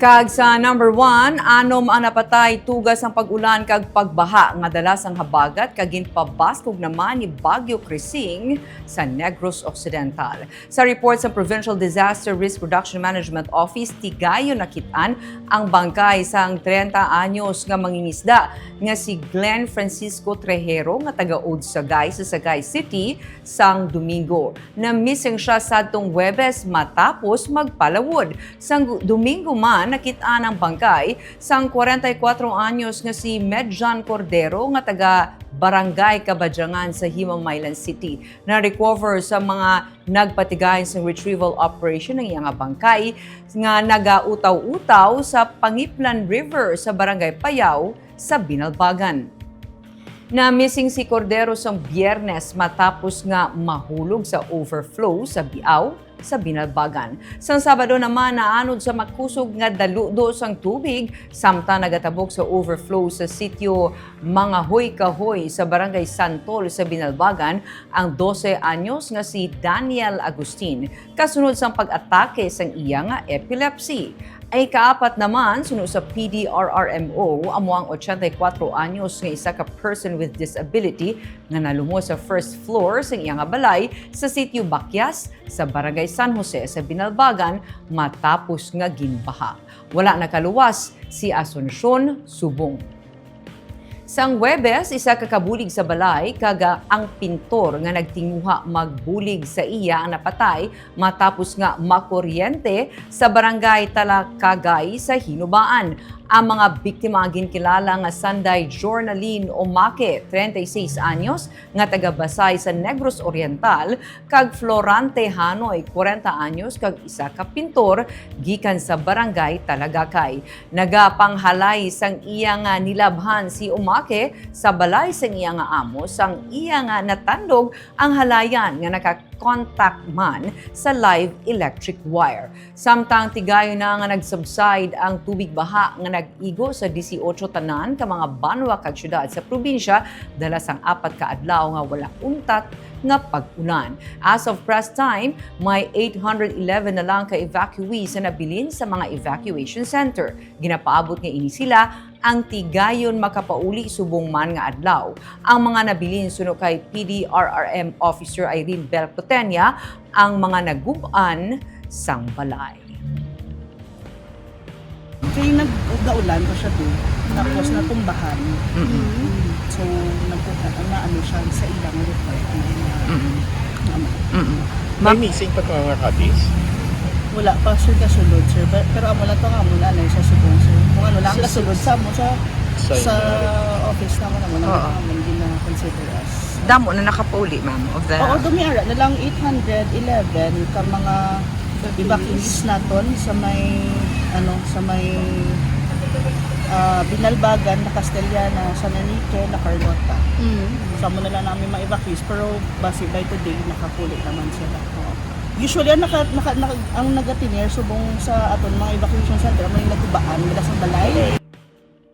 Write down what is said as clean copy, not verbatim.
Kag sa number 1, anom ang napatay tugas ang pag-ulan kag pagbaha nga dalas ang Habagat kag ginpabaskog naman ni Bagyo Crising sa Negros Occidental. Sa report sa Provincial Disaster Risk Reduction Management Office, tigayon nakitaan ang bangkay sang 30 anyos nga mangingisda nga si Glenn Francisco Trejero nga taga-Od Sagay sa Sagay City sang Domingo. Na-missing siya sadtong Huwebes matapos magpalawod. Sang Domingo man nakitaan ang bangkay sang 44 anyos nga si Medjan Cordero nga taga Barangay Kabadyangan sa Himamaylan City. Na-recover sa mga nagpatigay sa retrieval operation ng iyang bangkay nga nagautaw-utaw sa Pangiplan River sa Barangay Payaw sa Binalbagan. Na-missing si Cordero sa Biyernes matapos nga mahulog sa overflow sa Biaw sa Binalbagan. Sang Sabado naman naanod sa makusog nga daludo sang tubig samtang nagatabok sa overflow sa sitio Mga Hoy-Kahoy sa Barangay Santol sa Binalbagan ang 12 anyos nga si Daniel Agustin kasunod sang pag-atake sang iya nga epilepsy. Ay kaapat naman sunod sa PDRRMO amo ang 84 anyos nga isa ka person with disability nga nalumo sa first floor sa iyang balay sa sitio Bakyas sa Barangay San Jose sa Binalbagan matapos nga ginbaha. Wala nakaluwas si Asuncion Subong. Sang Huwebes, isa ka kabulig sa balay kaga ang pintor nga nagtinguha magbulig sa iya ang napatay matapos nga makuryente sa Barangay Talakagay sa Hinubaan. Ang mga biktima ginkilala nga Sanday Jornaline Omake, 36 anyos, nga taga-Basay sa Negros Occidental, kag Florante Hanoy, 40 anyos, kag isa ka pintor, gikan sa Barangay Talagakay. Nagapanghalay sang iya nga nilabhan si Omake sa balay sang iya nga amo, sang iya nga natandog ang halayan nga naka-contact man sa live electric wire. Samtang tigayo na nga nag-subside ang tubig baha nga nag-igo sa 18 tanan ka mga banwa kag syudad sa probinsya dala sang 4 ka adlaw nga wala untat nga pag-ulan. As of press time, may 811 na lang ka evacuees na nabilin sa mga evacuation center. Ginapaabot nga ini sila ang tigayon makapauli subong man nga adlaw. Ang mga nabilin suno kay PDRRM Officer Irene Belcotenia ang mga naguban sang balay. Kaya nag-ulan ko siya doon, tapos natumbahan. So, ano siya sa ilang report. May missing pa ito mga kabis? Wala pa sir kasulod sir, pero amo lang ito nga muna na sa subong sir. Kung ano lang kasulod sa mo sa office naman amo lang hindi na consider as. Damo na nakapauli, ma'am, of the... Oo, dumiara na lang 811 ka mga evacuees naton sa may Binalbagan, na Castellana, San Enrique, na Carlota. So, muna lang namin ma-evacuees, pero base by today, nakapuli naman sila. Usually, ang nagatinier subong sa aton mga evacuation center, may nagubaan, mula sa balay.